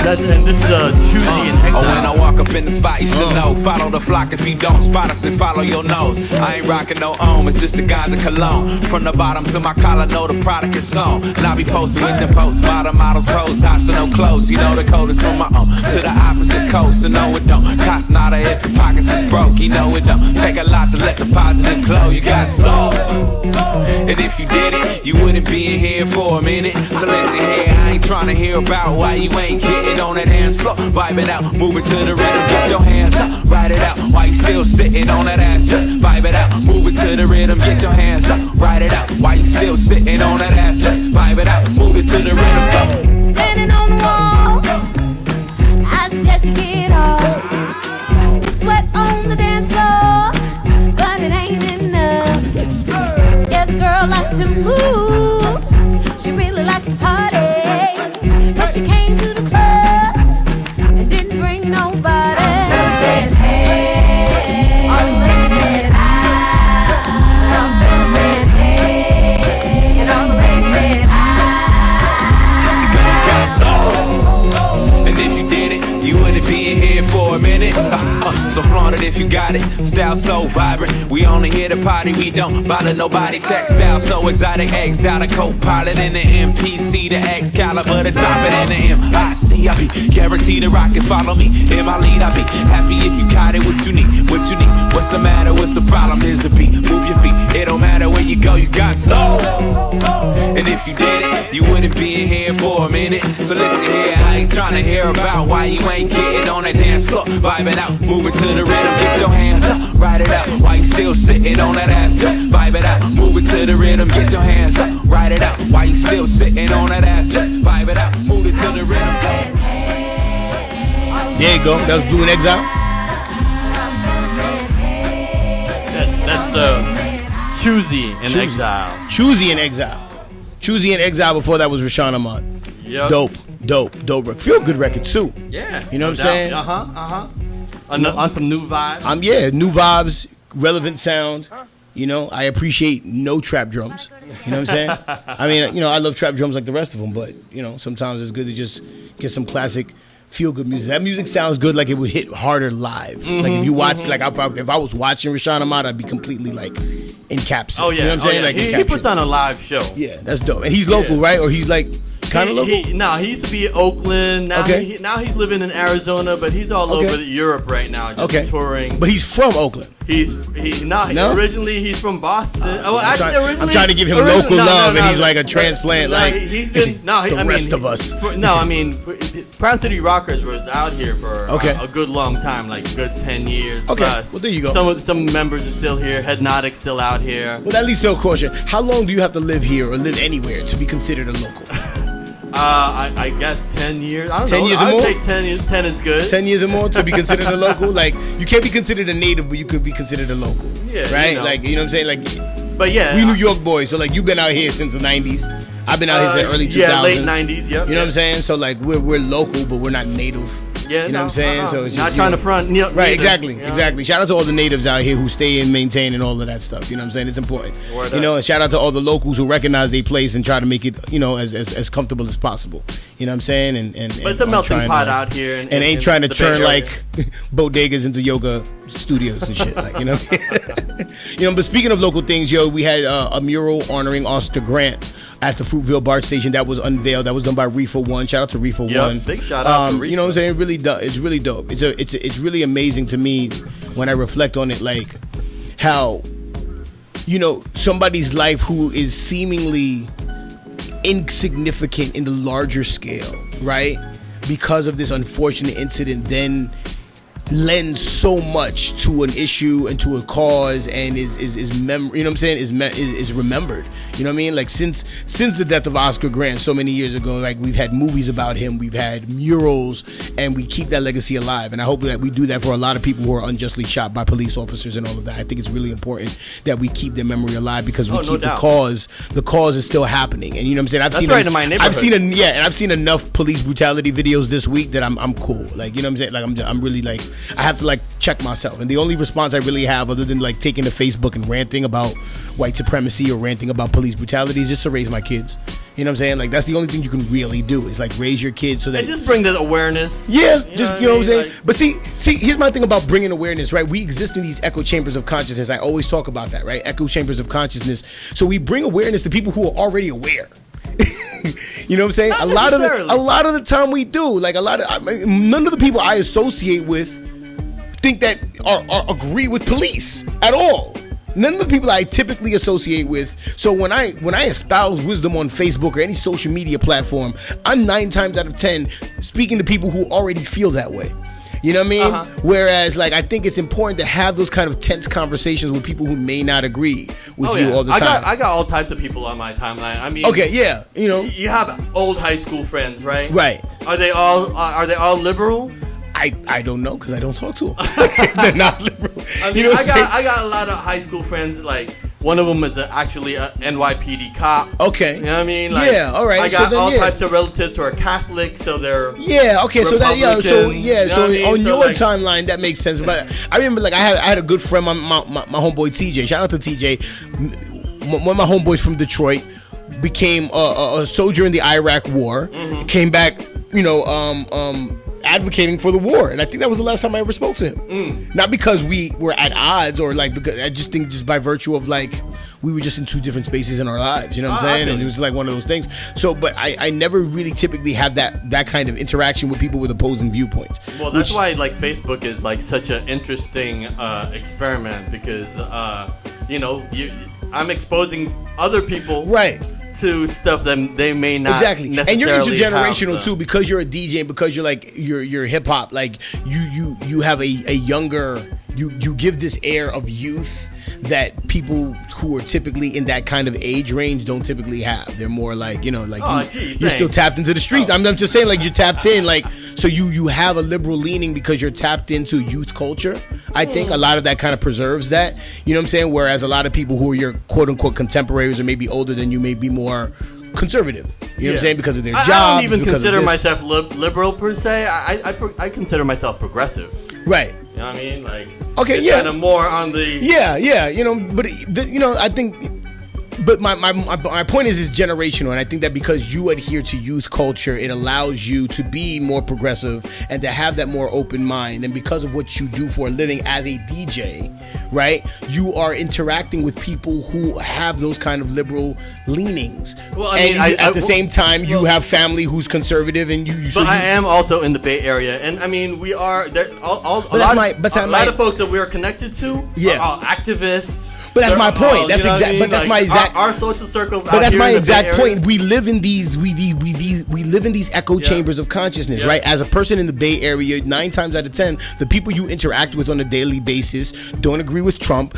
And this is Choosy and Exile. When I walk up in the spot, you should know. Follow the flock if you don't spot us and follow your nose. I ain't rocking no it's just the guys of cologne. From the bottom to my collar, know the product is on. And I be posting in the post. Models pose, hot to no clothes. You know the code is from my own to the opposite coast. And no, it don't cost nada if your pockets is broke. You know it don't take a lot to let the positive flow. You got soul. And if you did it, you wouldn't be in here for a minute. So listen here, I ain't trying to hear about why you ain't getting on that dance floor. Vibe it out, move it to the rhythm, get your hands up, ride it out. While you still sitting on that ass, just vibe it out, move it to the rhythm, get your hands up, ride it out. While you still sitting on that ass, just vibe it out, move it to the rhythm, go. Standing on the wall, I suggest you get off. Sweat on the dance floor, but it ain't enough. Yeah, the girl likes to move, she really likes to party, but she came to the club and didn't bring nobody. Said hey, all the ladies said I, all the fellas said hey, and all the ladies said exotic, style so vibrant. We only here to party, we don't bother nobody. Textile so exotic, eggs out of co-pilot in the MPC, the Excalibur, the top it in the MIC. I be guaranteed to rock and follow me. In my lead, I be happy if you got it. What you need, what you need. What's the matter? What's the problem? Here's the beat. Move your feet. It don't matter where you go, you got soul. And if you did it, you wouldn't be in here for a minute. So listen here, I ain't trying to hear about why you ain't getting on that dance floor. Vibing out, moving to the rhythm. Get your hands up, ride it out. Why you still sitting on that ass? Just vibe it out, move it to the rhythm. Get your hands up, ride it out. Why you still sitting on that ass? Just vibe it out, move it to the rhythm. There you go. That was Blue in Exile. That's Choosy in Exile. Choosy in Exile. Choosy in Exile. Before that was Rashawn Ahmad. Yep. Dope. Feel good record too. Yeah. You know what I'm saying? On some new vibes. Yeah, new vibes, relevant sound. You know, I appreciate no trap drums. You know what I'm saying? I mean, you know, I love trap drums like the rest of them, but you know, sometimes it's good to just get some classic feel good music. That music sounds good, like it would hit harder live. Like if you watch, like if I was watching Rashawn Ahmad, I'd be completely like encapsulated. Oh yeah, you know what I'm saying? Like he puts on a live show. Yeah, that's dope. And he's local, right? Or he's like kind of local. He used to be in Oakland. Now, Okay. now he's living in Arizona, but he's all over Europe right now, just touring. But he's from Oakland. No? Originally he's from Boston. I'm trying to give him local love, and he's like a transplant. Like he's been the rest of us. Crown City Rockers was out here for a good long time, like a good 10 years. Okay, plus. well there you go. Some members are still here. Hypnotic's still out here. Well, at least still caution. How long do you have to live here or live anywhere to be considered a local? I guess 10 years. I don't 10 know. years or I would more? say 10 years. 10 is good. 10 years or more to be considered a local? Like, you can't be considered a native, but you could be considered a local. Yeah, right? you know. Like, you know what I'm saying? Like, but yeah, we New York boys, so like you've been out here since the 90s. I've been out here since the early 2000s. Yeah, late 90s. Yep. You know what I'm saying? So like we're local, but we're not native. Yeah, you know what I'm saying? So it's just not trying to front. Right, exactly. Shout out to all the natives out here who stay and maintain and all of that stuff. You know what I'm saying? It's important. You know, and shout out to all the locals who recognize their place and try to make it, you know, as comfortable as possible. You know what I'm saying? But it's a melting pot out here, and ain't trying to turn like bodegas into yoga studios and shit. Like, you know. You know. But speaking of local things, yo, we had a mural honoring Oscar Grant at the Fruitville BART station that was unveiled. That was done by Reefer One. Shout out to Reefer One. Big shout out to Reefer. You know what I'm saying? It's really dope. It's really amazing to me when I reflect on it, like how, you know, somebody's life who is seemingly insignificant in the larger scale, right? Because of this unfortunate incident, then lends so much to an issue and to a cause, and is you know what I'm saying, is remembered. You know what I mean? Like since the death of Oscar Grant so many years ago, like we've had movies about him, we've had murals, and we keep that legacy alive. And I hope that we do that for a lot of people who are unjustly shot by police officers and all of that. I think it's really important that we keep their memory alive because we keep the cause. The cause is still happening, and you know what I'm saying. I've seen enough police brutality videos this week that I'm cool. Like, you know what I'm saying. Like I'm really like, I have to like check myself, and the only response I really have, other than like taking to Facebook and ranting about white supremacy or ranting about police brutality, is just to raise my kids. You know what I'm saying? Like that's the only thing you can really do, is like raise your kids so that, and just bring the awareness. Yeah, you know what I'm saying. Like, but see, here's my thing about bringing awareness, right? We exist in these echo chambers of consciousness. I always talk about that, right? Echo chambers of consciousness. So we bring awareness to people who are already aware. You know what I'm saying? A lot of the time we do. Like none of the people I associate with think that are agree with police at all. None of the people I typically associate with. So when I espouse wisdom on Facebook or any social media platform, I'm 9 times out of 10 speaking to people who already feel that way. You know what I mean? Whereas, like, I think it's important to have those kind of tense conversations with people who may not agree with you all the time. I got all types of people on my timeline. I mean, you know, you have old high school friends, right? Right. Are they all liberal? I don't know because I don't talk to them. They're not liberal. I mean, I got a lot of high school friends. Like one of them is actually a NYPD cop. Okay. You know what I mean? Like, yeah. All right. I got all types of relatives who are Catholic, so they're okay. So that so on your like, timeline that makes sense. But I remember like I had a good friend, my homeboy TJ. Shout out to TJ. One of my homeboys from Detroit became a soldier in the Iraq War. Came back, you know, advocating for the war, and I think that was the last time I ever spoke to him. Not because we were at odds, or like, because I just think just by virtue of like we were just in two different spaces in our lives. You know what I'm saying? And it was like one of those things. So, but I never really typically have that kind of interaction with people with opposing viewpoints. Well, that's why like Facebook is like such an interesting experiment, because I'm exposing other people to stuff that they may not exactly, and you're intergenerational too, because you're a DJ and because you're like you're hip hop. Like you have a younger, you give this air of youth that people who are typically in that kind of age range don't typically have. They're more like, you're still tapped into the streets. I'm just saying, like, you're tapped in, like, so you have a liberal leaning because you're tapped into youth culture. I think a lot of that kind of preserves that, you know what I'm saying? Whereas a lot of people who are your quote unquote contemporaries or maybe older than you may be more conservative. You know what I'm saying? Because of their jobs. I don't even consider myself liberal per se. I consider myself progressive. Right. You know what I mean? Like, okay, it's kind of more on the I think. But my point is generational, and I think that because you adhere to youth culture, it allows you to be more progressive and to have that more open mind. And because of what you do for a living as a DJ, right, you are interacting with people who have those kind of liberal leanings. Well, I mean, at the same time, you have family who's conservative, and I am also in the Bay Area, and I mean, we are a lot of folks that we are connected to are activists. But that's my point. That's my exact. Our social circles. But that's my exact point. We live in these echo chambers of consciousness, right? As a person in the Bay Area, 9 times out of 10, the people you interact with on a daily basis don't agree with Trump,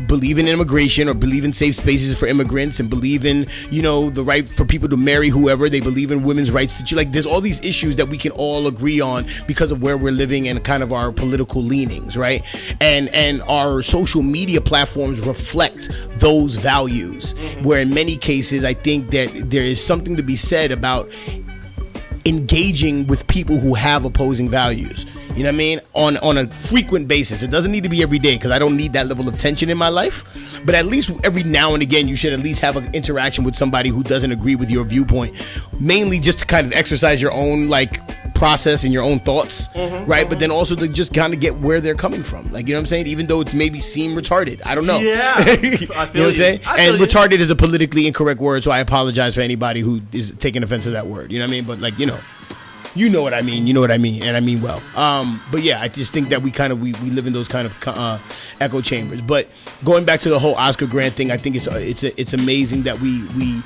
believe in immigration or believe in safe spaces for immigrants, and believe in the right for people to marry whoever. They believe in women's rights to like. There's all these issues that we can all agree on because of where we're living and kind of our political leanings, right? And our social media platforms reflect those values. Where in many cases, I think that there is something to be said about engaging with people who have opposing values. You know what I mean? On a frequent basis. It doesn't need to be every day, because I don't need that level of tension in my life. But at least every now and again, you should at least have an interaction with somebody who doesn't agree with your viewpoint. Mainly just to kind of exercise your own process and your own thoughts, right? But then also to just kind of get where they're coming from. Like, you know what I'm saying? Even though it maybe seem retarded. I don't know. Yeah. I feel you know what I'm saying? And retarded is a politically incorrect word, so I apologize for anybody who is taking offense to that word. You know what I mean? But like, you know what I mean. You know what I mean, and I mean well. But yeah, I just think that we live in those kind of echo chambers. But going back to the whole Oscar Grant thing, I think it's amazing that we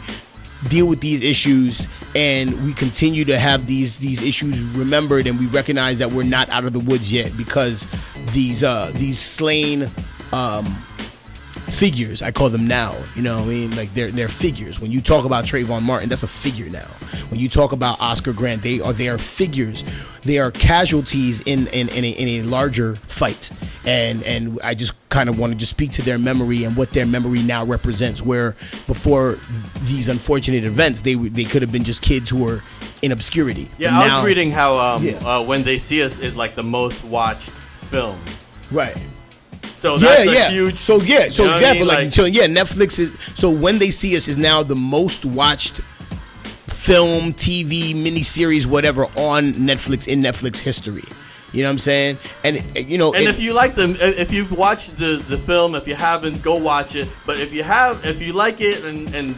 deal with these issues and we continue to have these issues remembered, and we recognize that we're not out of the woods yet, because these slain figures, I call them now, you know what I mean? Like they're figures. When you talk about Trayvon Martin, that's a figure now. When you talk about Oscar Grant, they are figures. They are casualties in a larger fight. And I just kind of want to just speak to their memory and what their memory now represents, where before these unfortunate events, they could have been just kids who were in obscurity. Yeah, I was reading how When They See Us is like the most watched film. Right. So that's a huge. So example, Netflix is. So When They See Us is now the most watched film, TV, miniseries, whatever on Netflix in Netflix history. You know what I'm saying? And if you like them, if you've watched the film, if you haven't, go watch it. But if you like it, and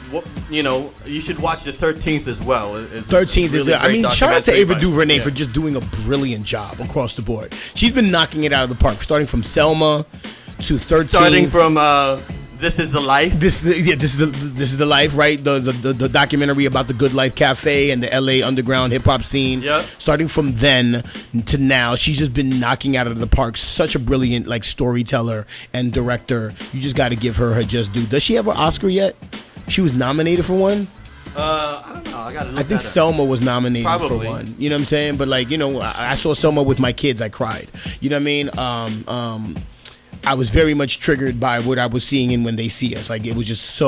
you should watch the 13th as well. 13th is. I mean, shout out to Ava DuVernay for just doing a brilliant job across the board. She's been knocking it out of the park, starting from Selma to 13th. Starting from This Is the Life. This is the life, right? The documentary about the Good Life Cafe and the LA underground hip hop scene. Yeah. Starting from then to now, she's just been knocking out of the park. Such a brilliant storyteller and director. You just got to give her just due. Does she have an Oscar yet? She was nominated for one. I don't know. I think Selma was nominated for one. You know what I'm saying? But I saw Selma with my kids. I cried. You know what I mean? I was very much triggered by what I was seeing in When They See Us. Like, it was just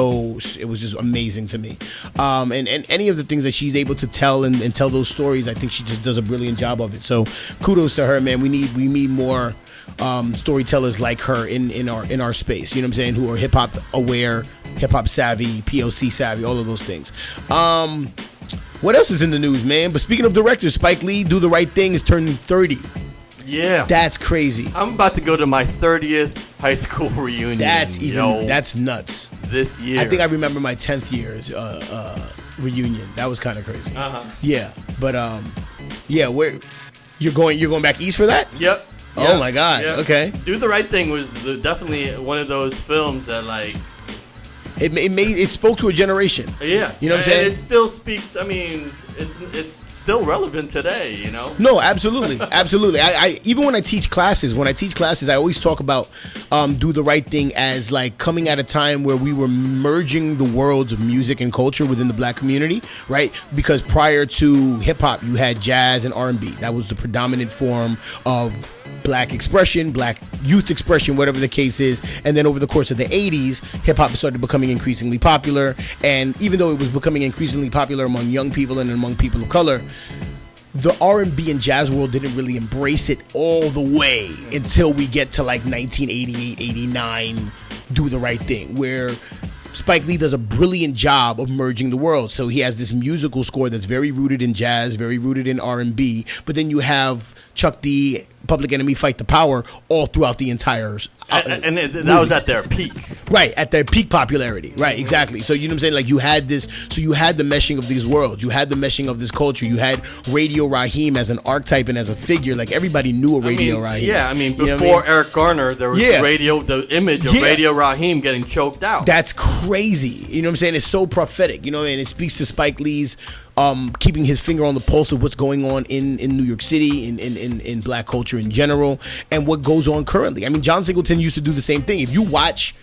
amazing to me. And any of the things that she's able to tell and tell those stories, I think she just does a brilliant job of it. So kudos to her, man. We need more storytellers like her in our space. You know what I'm saying? Who are hip hop aware, hip hop savvy, POC savvy, all of those things. What else is in the news, man? But speaking of directors, Spike Lee, Do the Right Thing, is turning 30. Yeah. That's crazy. I'm about to go to my 30th high school reunion. That's nuts. This year. I think I remember my 10th year's reunion. That was kind of crazy. Yeah, but yeah, where you're going back east for that? Yep. Oh my God. Yep. Okay. Do the Right Thing was definitely one of those films that like it spoke to a generation. Yeah. You know what I'm saying? It still speaks. I mean, it's still relevant today. You know. No, absolutely, absolutely. I even when I teach classes, I always talk about Do the Right Thing as like coming at a time where we were merging the worlds of music and culture within the black community, right? Because prior to hip hop, you had jazz and R&B. That was the predominant form of black expression, black youth expression, whatever the case is. And then over the course of the 80s, hip hop started becoming increasingly popular. And even though it was becoming increasingly popular among young people and among people of color, the R&B and jazz world didn't really embrace it all the way until we get to like 1988, 89, Do the Right Thing, where Spike Lee does a brilliant job of merging the world. So he has this musical score that's very rooted in jazz, very rooted in R&B, but then you have Chuck D, Public Enemy, Fight the Power all throughout the entire and that was at their peak. Right, at their peak popularity. Right, exactly. So you know what I'm saying? Like you had the meshing of these worlds. You had the meshing of this culture. You had Radio Raheem as an archetype and as a figure. Like everybody knew a Radio Raheem. Yeah, I mean, before Eric Garner, there was the image of Radio Raheem getting choked out. That's crazy. You know what I'm saying? It's so prophetic, you know, and it speaks to Spike Lee's keeping his finger on the pulse of what's going on in New York City, in black culture in general, and what goes on currently. I mean, John Singleton used to do the same thing. If you watch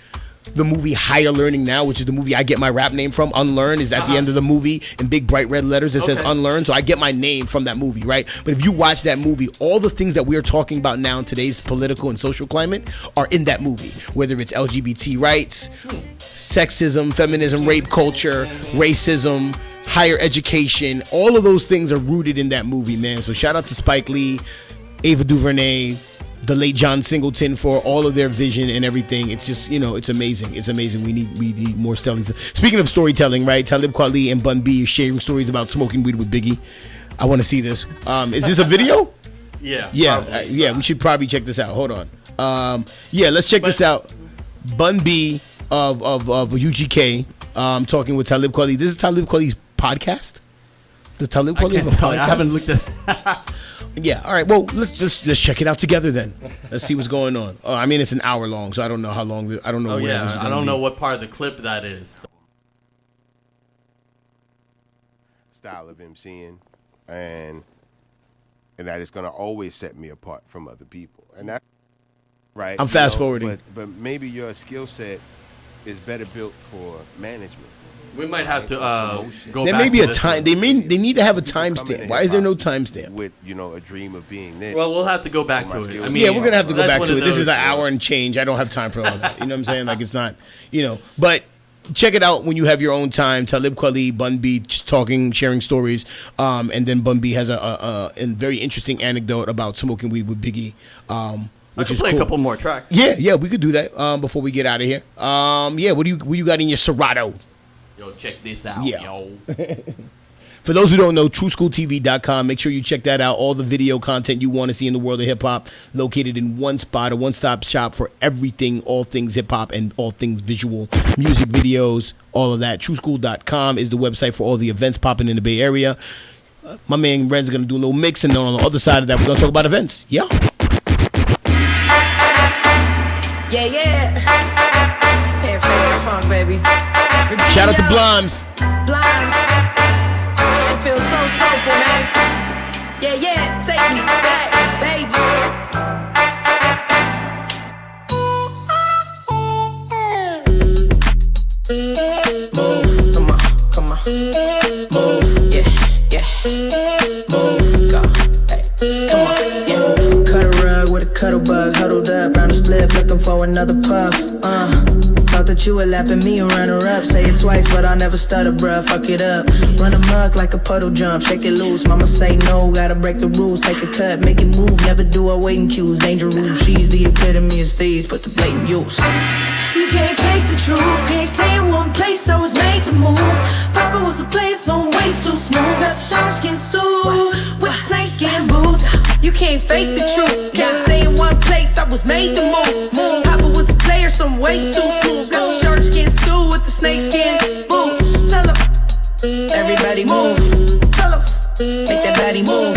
the movie Higher Learning Now, which is the movie I get my rap name from, Unlearn is at the end of the movie in big bright red letters. It says Unlearn, so I get my name from that movie, right? But if you watch that movie, all the things that we're talking about now in today's political and social climate are in that movie, whether it's LGBT rights, sexism, feminism, rape culture, racism, higher education. All of those things are rooted in that movie, man. So shout out to Spike Lee, Ava DuVernay, the late John Singleton for all of their vision and everything. It's just, you know, it's amazing. It's amazing. We need more storytelling. Speaking of storytelling, right? Talib Kweli and Bun B are sharing stories about smoking weed with Biggie. I want to see this. Is this a video? Yeah. We should probably check this out. Hold on. Let's check this out. Bun B of UGK talking with Talib Kweli. This is Talib Kweli's podcast. Does Talib Kweli have a podcast? I haven't looked at. Yeah. All right. Well, let's check it out together then. Let's see what's going on. Oh, I mean, it's an hour long, so I don't know how long. I don't know. I don't know what part of the clip that is. Style of MCing, and that is going to always set me apart from other people, and that right. I'm fast forwarding, but maybe your skill set is better built for management. We might have to go there back may be to a this time. one. They need to have a timestamp. Why is there no timestamp? With a dream of being there. Well, we'll have to go back to it. I mean, yeah, we're gonna have to go that's back to one it. of This is those, an hour and change. I don't have time for all that. You know what I'm saying? Like it's not. But check it out when you have your own time. Talib Kweli, Bun B, just talking, sharing stories, and then Bun B has a very interesting anecdote about smoking weed with Biggie. Which is play cool. a couple more tracks. Yeah, we could do that before we get out of here. What do you got in your Serato? Yo, check this out, yo. For those who don't know, TrueSchoolTV.com. Make sure you check that out. All the video content you want to see in the world of hip hop, located in one spot, a one-stop shop for everything, all things hip hop and all things visual, music videos, all of that. TrueSchool.com is the website for all the events popping in the Bay Area. My man Ren's gonna do a little mix, and then on the other side of that, we're gonna talk about events. Yeah. Can't fake the funk, baby. Shout out to Blimes. She feels so soulful, man. Yeah, take me back, baby. Move, come on. Move, yeah. Move, go, hey, come on, yeah. Move. Cut a rug with a cuddle bug, huddled up round the split, looking for another puff. Thought that you were lapping me and runner up. Say it twice, but I'll never stutter, bruh. Fuck it up. Run amok like a puddle jump. Shake it loose. Mama say no, gotta break the rules. Take a cut, make it move. Never do a waiting cues. Dangerous. She's the epitome of thieves, but the blatant use. You can't fake the truth. Can't stay in one place, so it's made to move. Papa was a player, so I'm way too smooth. Got the shark skin suit with the snake skin boots. You can't fake the truth. Can't stay in one place. I was made to move. Papa was a player, so I'm way too smooth. Got the shark skin suit with the snake skin boots. Tell 'em, everybody move. Tell 'em, make that body move.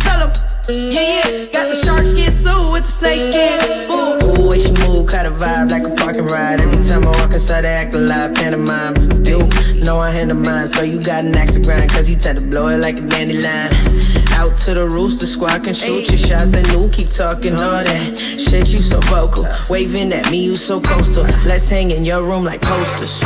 Tell 'em, yeah, got the shark skin suit with the snake skin boots. Ooh, way she move, got a vibe like a parking ride. Every time I walk inside, I act alive, pantomime. You know I handle mine, so you got an axe to grind, cause you tend to blow it like a dandelion. Out to the rooster squad can shoot your shot, then new keep talking all that shit. You so vocal, waving at me, you so coastal. Let's hang in your room like posters.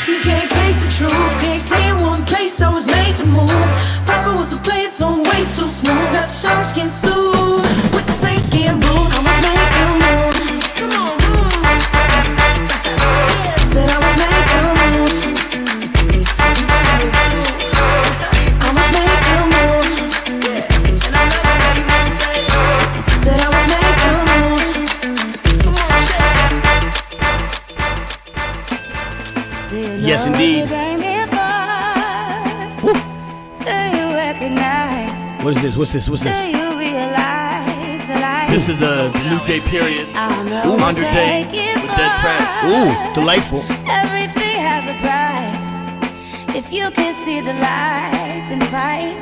You can't fake the truth, can't stay in one place. I was made to move. Papa was a player, so I'm way too smooth. Got the shark skin suit with the snake skin boots. I was made to move. Come on, move. Said I was made to move. I was made to move. Said I was made to move. Yes, indeed. What is this? What's this? What's this? This is a New J period. Undertake with Dead Press. Ooh, delightful. Everything has a price. If you can see the light, then fight.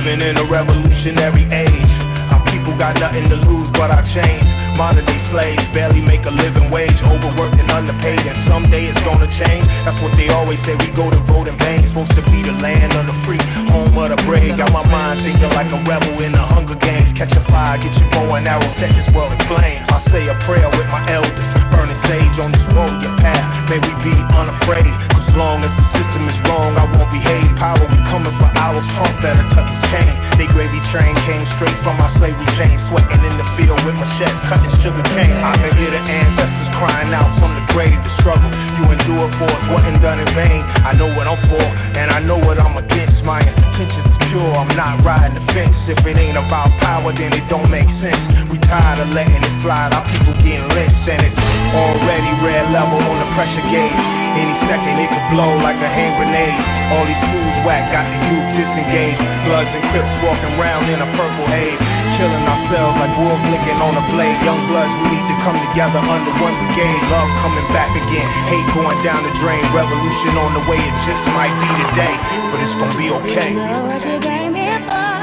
In a revolutionary age, our people got nothing to lose but our chains. Modern day slaves barely make a living wage, overworked and underpaid, and someday it's gonna change. That's what they always say, we go to vote in vain. Supposed to be the land of the free, home of the brave. Got my mind thinking like a rebel in the Hunger Games. Catch a fire, get your bow and arrow, set this world in flames. I say a prayer with my elders, burning sage on this warrior path. May we be unafraid, cause long as the system is wrong, I won't behave. Power, we coming for hours, Trump better tuck his chain. They gravy train came straight from my slavery chain, sweating in the field with machetes, cutting sugar cane. I can hear the ancestors crying out from the grave. The struggle you endured for us wasn't done in vain. I know what I'm for, and I know what I'm against. My intentions is pure, I'm not riding the fence. If it ain't about power, then it don't make sense. We tired of letting it slide, our people getting lynched, and it's already red level on the pressure gauge. Any second it could blow like a hand grenade. All these schools whack, got the youth disengaged. Bloods and Crips walking around in a purple haze, killing ourselves like wolves licking on a blade. Young bloods, we need to come together under one brigade. Love coming back again, hate going down the drain. Revolution on the way, it just might be today, but it's gonna be okay. You know what you came here for?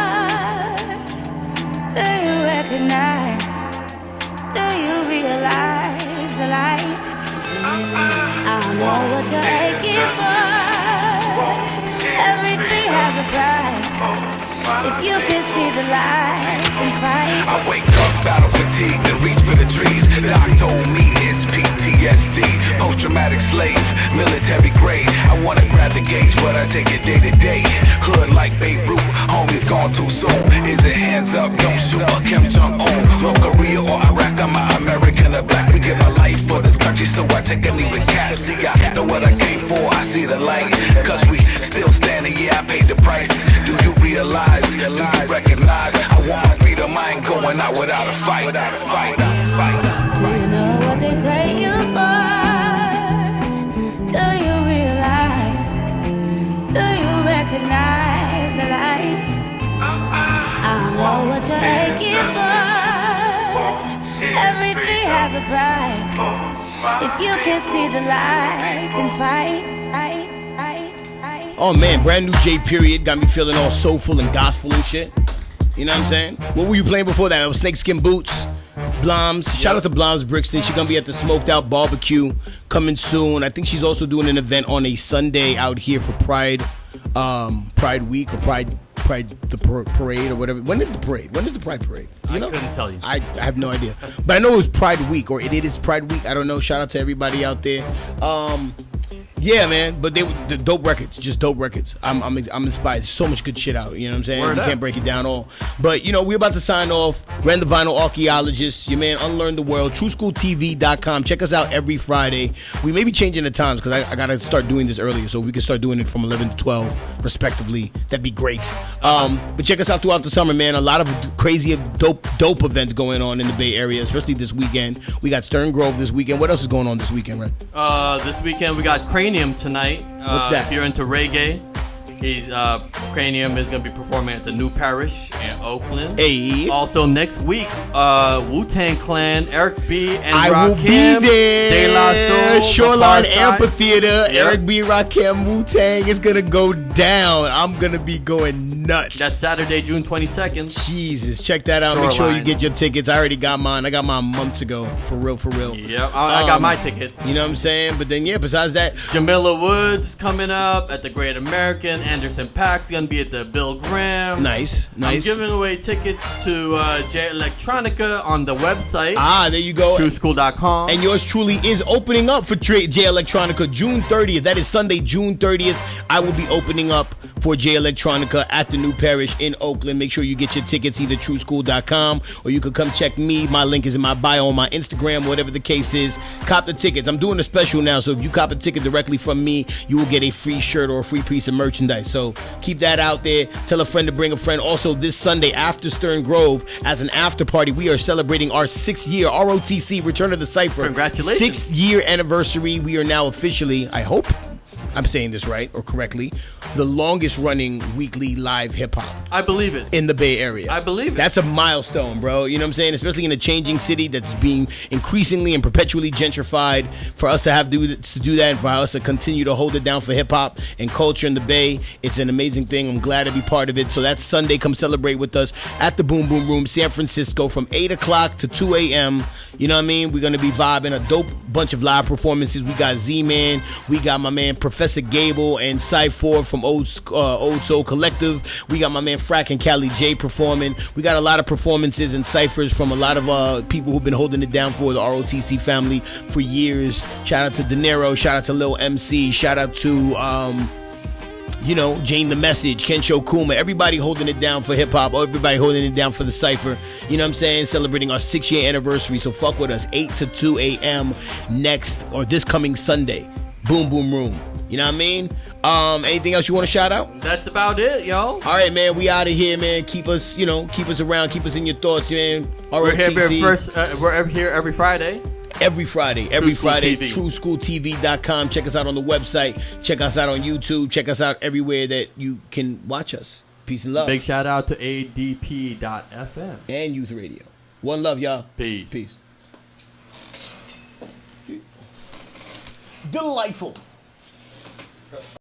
Do you recognize? Do you realize the light? I know what you're aching for. Everything has a price. If you can see the light, then fight. I wake up, battle fatigue, then reach for the trees. Doc told me it's PTSD, post-traumatic slave, military grade. I wanna grab the gauge, but I take it day to day. Hood like Beirut, homies gone too soon. Is it hands up, don't shoot, or Kim Jong-un? North Korea or Iraq, I'm an American or black. We give my life for this country, so I take a knee with caps. See, I know what I came for, I see the light. Cause we still standing, yeah, I paid the price. Do you realize, do you recognize? I want my freedom, I ain't going out without a fight. Do you know what they take you for? Do you realize? Do you recognize the lights? I know what you're aching for. Everything has a price. If you can see the light, then fight. Oh man, brand new J period got me feeling all soulful and gospel and shit. You know what I'm saying? What were you playing before that? It was Snakeskin Boots, Blom's. Shout out to Blom's Brixton. She's gonna be at the Smoked Out Barbecue coming soon. I think she's also doing an event on a Sunday out here for Pride Week or Pride parade or whatever. When is the parade? When is the Pride Parade? You know? Couldn't tell you. I have no idea. But I know it was Pride Week, or it is Pride Week. I don't know. Shout out to everybody out there. Yeah, man. But the dope records, just dope records. I'm inspired. There's so much good shit out. You know what I'm saying? Word You up. can't break it down all. But we're about to sign off. Ran the Vinyl Archaeologist. Your man Unlearn the World. TrueSchoolTV.com. Check us out every Friday. We may be changing the times because I gotta start doing this earlier, so we can start doing it from 11 to 12 respectively. That'd be great. But check us out throughout the summer, man. A lot of crazy dope events going on in the Bay Area, especially this weekend. We got Stern Grove this weekend. What else is going on this weekend, Ren? This weekend we got Cranium tonight. What's that? If you're into reggae, Cranium is gonna be performing at the New Parish in Oakland. Hey. Also next week, Wu-Tang Clan, Eric B. and I will Rakim, be there. De La Soul, Shoreline The Far Side. Amphitheater. Yep. Eric B. Rakim, Wu-Tang is gonna go down. I'm gonna be going nuts. That's Saturday, June 22nd. Jesus, check that out. Make sure you get your tickets. I already got mine. I got mine months ago. For real. Yep, I got my tickets. You know what I'm saying? But then, besides that, Jamila Woods coming up at the Great American. Anderson Paak's gonna be at the Bill Graham. Nice. I'm giving away tickets to J Electronica on the website. there you go. TrueSchool.com. And yours truly is opening up for J Electronica June 30th. That is Sunday, June 30th. I will be opening up for J Electronica at the New Parish in Oakland. Make sure you get your tickets either TrueSchool.com or you could come check me. My link is in my bio on my Instagram, whatever the case is. Cop the tickets. I'm doing a special now, so if you cop a ticket directly from me, you will get a free shirt or a free piece of merchandise. So keep that out there. Tell a friend to bring a friend. Also, this Sunday after Stern Grove, as an after party, we are celebrating our 6th year ROTC Return of the Cypher. Congratulations. 6th year anniversary. We are now officially, I hope I'm saying this right or correctly, the longest running weekly live hip hop. I believe it. In the Bay Area. I believe it. That's a milestone, bro. You know what I'm saying? Especially in a changing city that's being increasingly and perpetually gentrified. For us to do that and for us to continue to hold it down for hip hop and culture in the Bay, it's an amazing thing. I'm glad to be part of it. So that's Sunday. Come celebrate with us at the Boom Boom Room, San Francisco, from 8 o'clock to 2 a.m. You know what I mean? We're going to be vibing a dope bunch of live performances. We got Z-Man. We got my man Professor Gable and Cy4 from Old Soul Collective. We got my man Frack and Cali J performing. We got a lot of performances and ciphers from a lot of people who've been holding it down for the ROTC family for years. Shout out to De Niro. Shout out to Lil MC. Shout out to Jane the Message, Kensho Kuma, everybody holding it down for hip hop, everybody holding it down for the cypher. You know what I'm saying? Celebrating our 6-year anniversary. So fuck with us. 8 to 2 a.m. this coming Sunday. Boom Boom Room. You know what I mean? Anything else you want to shout out? That's about it, yo. All right, man. We out of here, man. Keep us around. Keep us in your thoughts, man. We're here every Friday. Every Friday, TrueSchoolTV.com. Check us out on the website. Check us out on YouTube. Check us out everywhere that you can watch us. Peace and love. Big shout out to ADP.FM and Youth Radio. One love, y'all. Peace. Delightful.